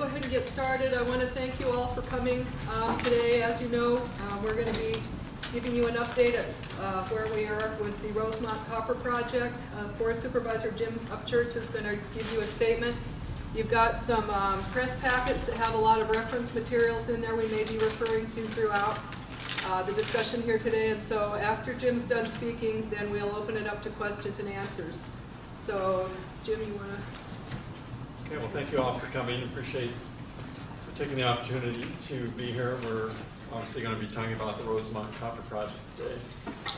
go ahead and get started. I want to thank you all for coming today. As you know, we're going to be giving you an update at where we are with the Rosemont Copper Project. Forest Supervisor Jim Upchurch is going to give you a statement. You've got some press packets that have a lot of reference materials in there we may be referring to throughout the discussion here today. And so after Jim's done speaking, then we'll open it up to questions and answers. So, Jim, you want to? Okay, well, thank you all for coming. Appreciate you taking the opportunity to be here. We're obviously going to be talking about the Rosemont Copper Project today.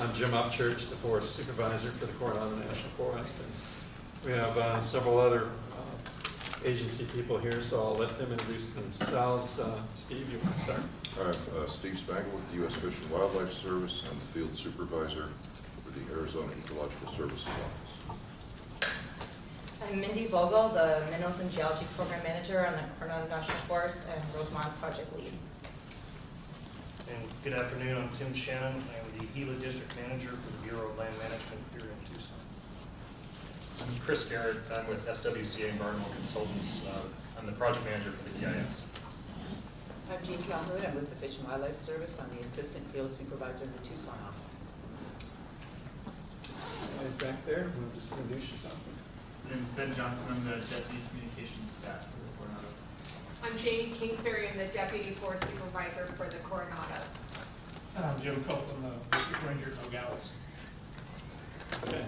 I'm Jim Upchurch, the Forest Supervisor for the Coronado National Forest. And we have several other agency people here, so I'll let them introduce themselves. Steve, you want to start? All right, Steve Spangle with the U.S. Fish and Wildlife Service. I'm the Field Supervisor for the Arizona Ecological Services Office. I'm Mindy Vogel, the Minerals and Geology Program Manager on the Coronado National Forest and Rosemont Project Lead. And good afternoon, I'm Tim Shannon. I'm the Gila District Manager for the Bureau of Land Management here in Tucson. I'm Chris Garrett. I'm with SWCA Environmental Consultants. I'm the Project Manager for the EIS. I'm Jean Calhoun. I'm with the Fish and Wildlife Service. I'm the Assistant Field Supervisor in the Tucson office. Guys back there, we'll just introduce yourself. My name is Ben Johnson. I'm the Deputy Communications Staff for the Coronado. I'm Jamie Kingsbury. I'm the Deputy Forest Supervisor for the Coronado. I'm Jim Cope. I'm the District Ranger at Nogales. Okay.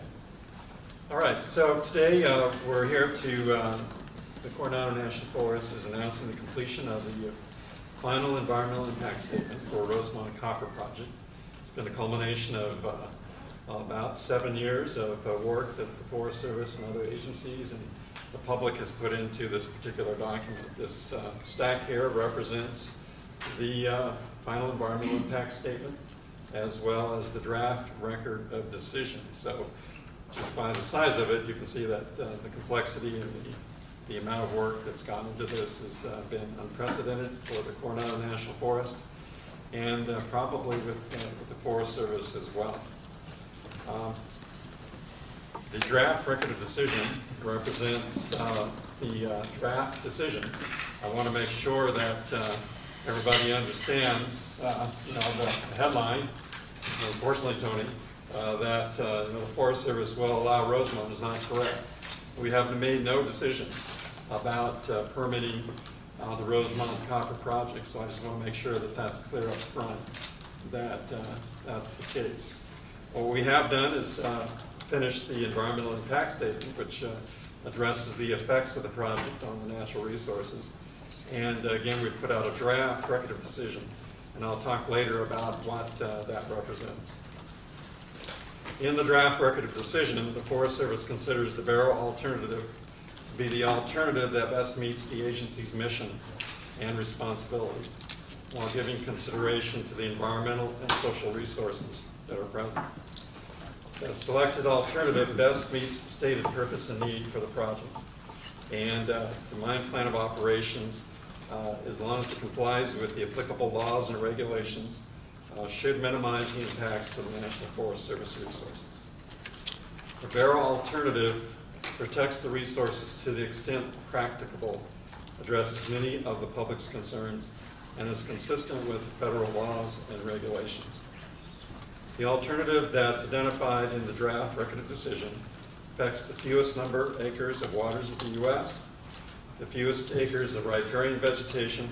All right, so today we're here to, the Coronado National Forest is announcing the completion of the final environmental impact statement for Rosemont Copper Project. It's been a culmination of about 7 years of work that the Forest Service and other agencies and the public has put into this particular document. This stack here represents the final environmental impact statement as well as the draft record of decision. So just by the size of it, you can see that the complexity and the amount of work that's gone into this has been unprecedented for the Coronado National Forest and probably with the Forest Service as well. The draft record of decision represents the draft decision. I want to make sure that everybody understands, the headline, unfortunately, Tony, that the Forest Service will allow Rosemont is not correct. We have made no decision about permitting the Rosemont Copper Project, so I just want to make sure that that's clear up front, that that's the case. What we have done is finish the environmental impact statement, which addresses the effects of the project on the natural resources. And again, we've put out a draft record of decision, and I'll talk later about what that represents. In the draft record of decision, the Forest Service considers the Barrow alternative to be the alternative that best meets the agency's mission and responsibilities, while giving consideration to the environmental and social resources that are present. The selected alternative best meets the stated purpose and need for the project. And the mine plan of operations, as long as it complies with the applicable laws and regulations, should minimize the impacts to the National Forest Service resources. The Barrow alternative protects the resources to the extent practicable, addresses many of the public's concerns, and is consistent with federal laws and regulations. The alternative that's identified in the draft record of decision affects the fewest number of acres of waters of the U.S., the fewest acres of riparian vegetation,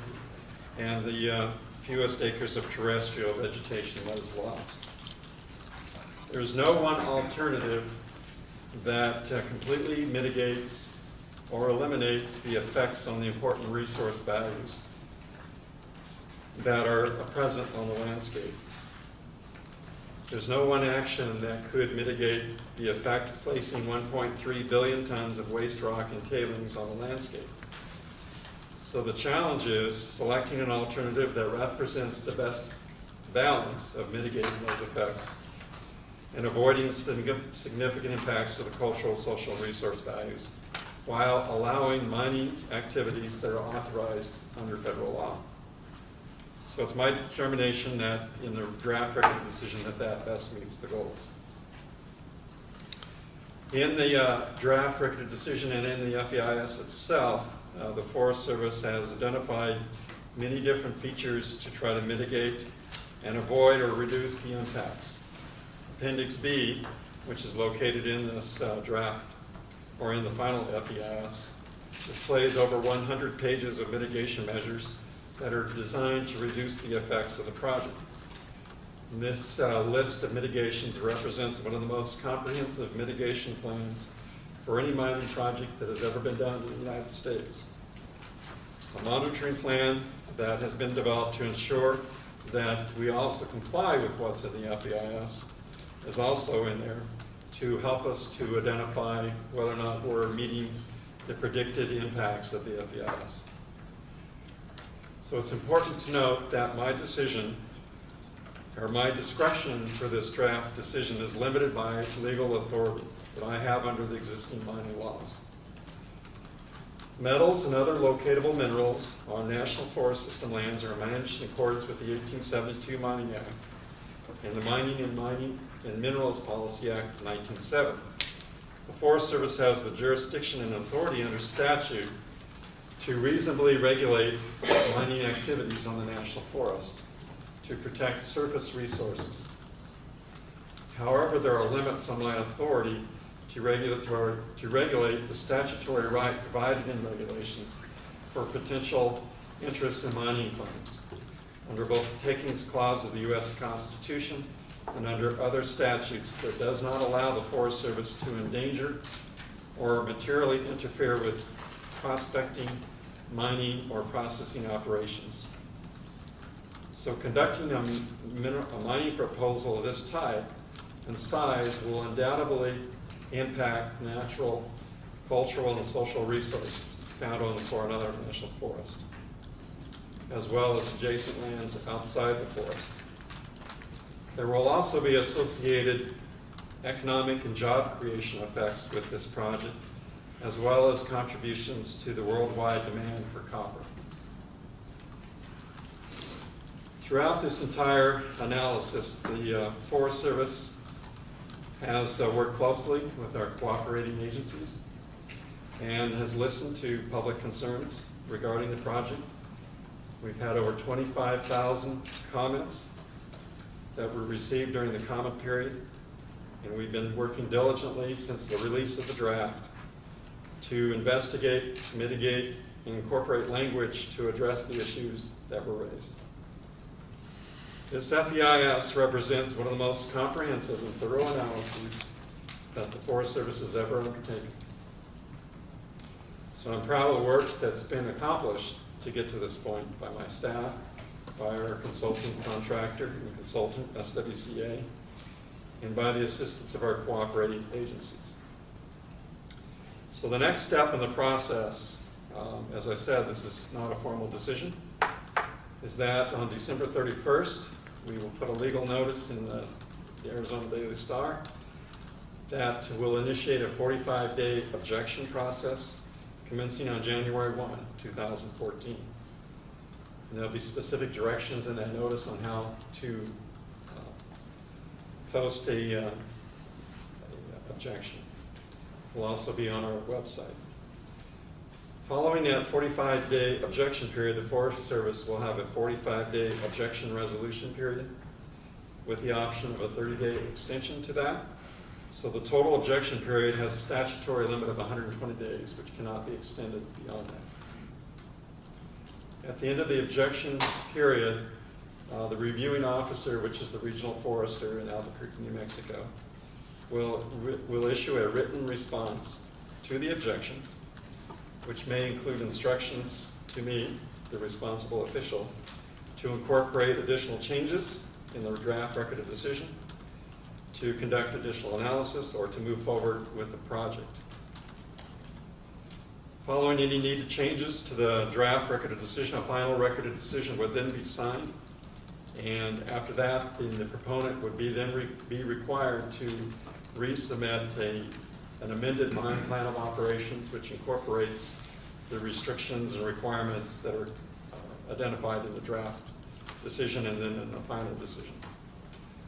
and the fewest acres of terrestrial vegetation that is lost. There is no one alternative that completely mitigates or eliminates the effects on the important resource values that are present on the landscape. There's no one action that could mitigate the effect of placing 1.3 billion tons of waste rock and tailings on the landscape. So the challenge is selecting an alternative that represents the best balance of mitigating those effects and avoiding significant impacts to the cultural, social, and resource values, while allowing mining activities that are authorized under federal law. So it's my determination that in the draft record of decision that best meets the goals. In the draft record of decision and in the FEIS itself, the Forest Service has identified many different features to try to mitigate and avoid or reduce the impacts. Appendix B, which is located in this draft or in the final FEIS, displays over 100 pages of mitigation measures that are designed to reduce the effects of the project. And this list of mitigations represents one of the most comprehensive mitigation plans for any mining project that has ever been done in the United States. A monitoring plan that has been developed to ensure that we also comply with what's in the FEIS is also in there to help us to identify whether or not we're meeting the predicted impacts of the FEIS. So it's important to note that my decision, or my discretion for this draft decision, is limited by legal authority that I have under the existing mining laws. Metals and other locatable minerals on National Forest System lands are managed in accordance with the 1872 Mining Act and the Mining and Minerals Policy Act of 1970. The Forest Service has the jurisdiction and authority under statute to reasonably regulate mining activities on the national forest to protect surface resources. However, there are limits on my authority to regulate the statutory right provided in regulations for potential interests in mining claims under both the Takings Clause of the U.S. Constitution and under other statutes that does not allow the Forest Service to endanger or materially interfere with prospecting, mining, or processing operations. So conducting a mining proposal of this type and size will undoubtedly impact natural, cultural, and social resources found on the Coronado National Forest, as well as adjacent lands outside the forest. There will also be associated economic and job creation effects with this project, as well as contributions to the worldwide demand for copper. Throughout this entire analysis, the Forest Service has worked closely with our cooperating agencies and has listened to public concerns regarding the project. We've had over 25,000 comments that were received during the comment period, and we've been working diligently since the release of the draft to investigate, mitigate, and incorporate language to address the issues that were raised. This FEIS represents one of the most comprehensive and thorough analyses that the Forest Service has ever undertaken. So I'm proud of the work that's been accomplished to get to this point by my staff, by our consulting contractor and consultant, SWCA, and by the assistance of our cooperating agencies. So the next step in the process, as I said, this is not a formal decision, is that on December 31st, we will put a legal notice in the Arizona Daily Star that will initiate a 45-day objection process commencing on January 1, 2014. And there'll be specific directions in that notice on how to post a objection. Will also be on our website. Following that 45-day objection period, the Forest Service will have a 45-day objection resolution period with the option of a 30-day extension to that. So the total objection period has a statutory limit of 120 days, which cannot be extended beyond that. At the end of the objection period, the reviewing officer, which is the regional forester in Albuquerque, New Mexico, will issue a written response to the objections, which may include instructions to me, the responsible official, to incorporate additional changes in the draft record of decision, to conduct additional analysis, or to move forward with the project. Following any needed changes to the draft record of decision, a final record of decision would then be signed, and after that, the proponent would be required to resubmit an amended mine plan of operations, which incorporates the restrictions and requirements that are identified in the draft decision and then in the final decision.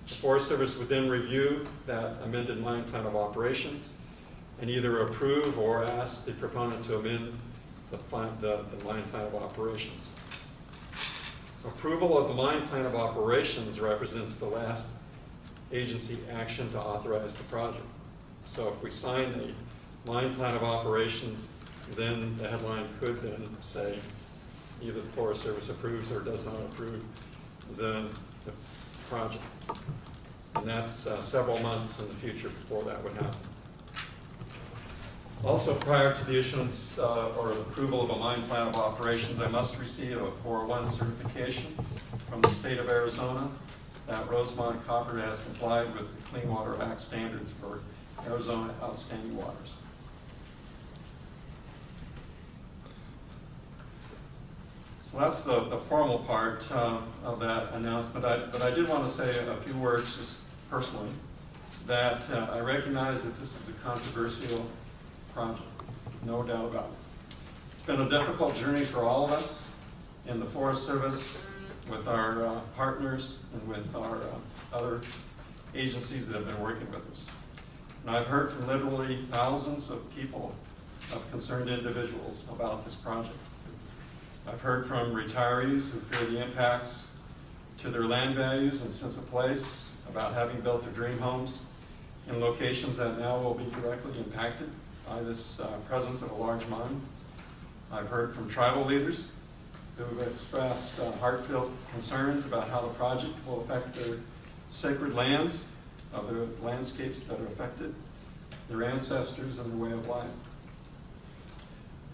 The Forest Service would then review that amended mine plan of operations and either approve or ask the proponent to amend the mine plan of operations. Approval of the mine plan of operations represents the last agency action to authorize the project. So if we sign the mine plan of operations, then the headline could then say either the Forest Service approves or does not approve the project. And that's several months in the future before that would happen. Also, prior to the issuance or approval of a mine plan of operations, I must receive a 401 certification from the state of Arizona that Rosemont Copper has complied with the Clean Water Act standards for Arizona outstanding waters. So that's the formal part of that announcement. But I did want to say a few words just personally, that I recognize that this is a controversial project, no doubt about it. It's been a difficult journey for all of us in the Forest Service, with our partners, and with our other agencies that have been working with us. And I've heard from literally thousands of people, of concerned individuals, about this project. I've heard from retirees who fear the impacts to their land values and sense of place, about having built their dream homes in locations that now will be directly impacted by this presence of a large mine. I've heard from tribal leaders who have expressed heartfelt concerns about how the project will affect their sacred lands, other landscapes that are affected, their ancestors and their way of life.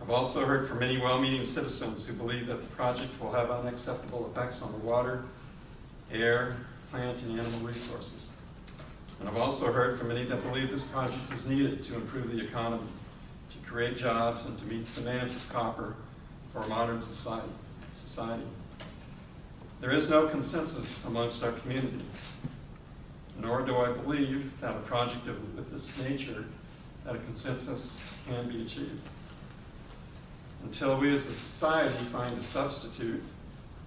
I've also heard from many well-meaning citizens who believe that the project will have unacceptable effects on the water, air, plant, and animal resources. And I've also heard from many that believe this project is needed to improve the economy, to create jobs, and to meet the demands of copper for a modern society. There is no consensus amongst our community, nor do I believe that a project of this nature, that a consensus can be achieved. Until we as a society find a substitute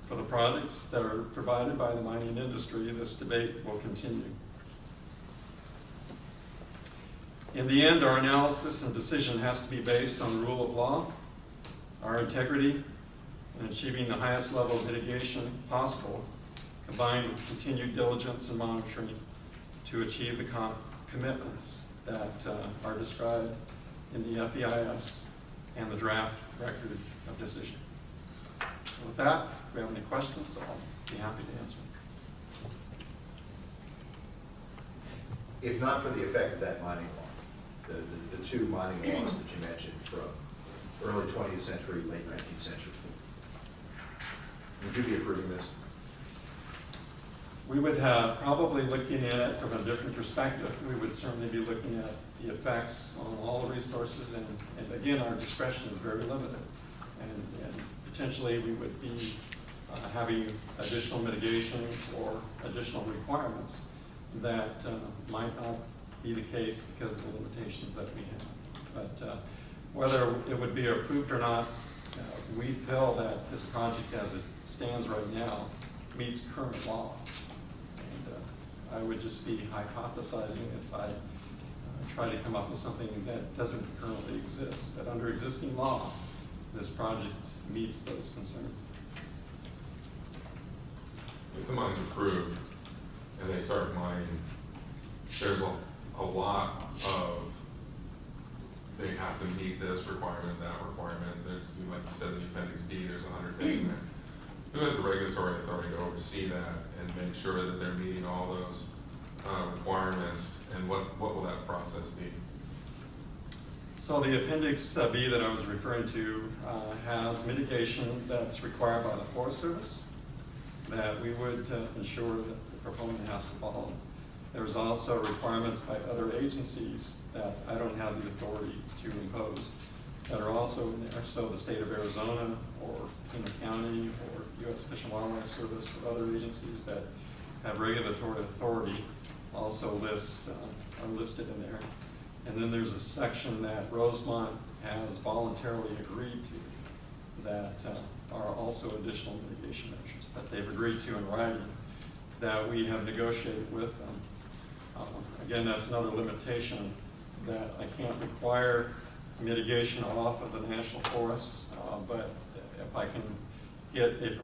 for the products that are provided by the mining industry, this debate will continue. In the end, our analysis and decision has to be based on the rule of law, our integrity, and achieving the highest level of mitigation possible, combined with continued diligence and monitoring to achieve the commitments that are described in the FEIS and the draft record of decision. So with that, if we have any questions, I'll be happy to answer. If not for the effect of that mining law, the two mining laws that you mentioned from early 20th century, late 19th century, would you be approving this? We would have probably looking at it from a different perspective. We would certainly be looking at the effects on all the resources, and again, our discretion is very limited. And potentially we would be having additional mitigation or additional requirements that might not be the case because of the limitations that we have. But whether it would be approved or not, we feel that this project as it stands right now meets current law. And I would just be hypothesizing if I try to come up with something that doesn't currently exist. But under existing law, this project meets those concerns. If the mine's approved and they start mining, there's a lot of, they have to meet this requirement, that requirement. There's, like you said in the Appendix B, there's 100 things in there. Who has the regulatory authority to oversee that and make sure that they're meeting all those requirements, and what will that process be? So the Appendix B that I was referring to has mitigation that's required by the Forest Service that we would ensure that the proponent has to follow. There's also requirements by other agencies that I don't have the authority to impose that are also in there. So the state of Arizona or Pima County or U.S. Fish and Wildlife Service or other agencies that have regulatory authority also are listed in there. And then there's a section that Rosemont has voluntarily agreed to that are also additional mitigation measures that they've agreed to in writing that we have negotiated with them. Again, that's another limitation, that I can't require mitigation off of the national forests, but if I can get a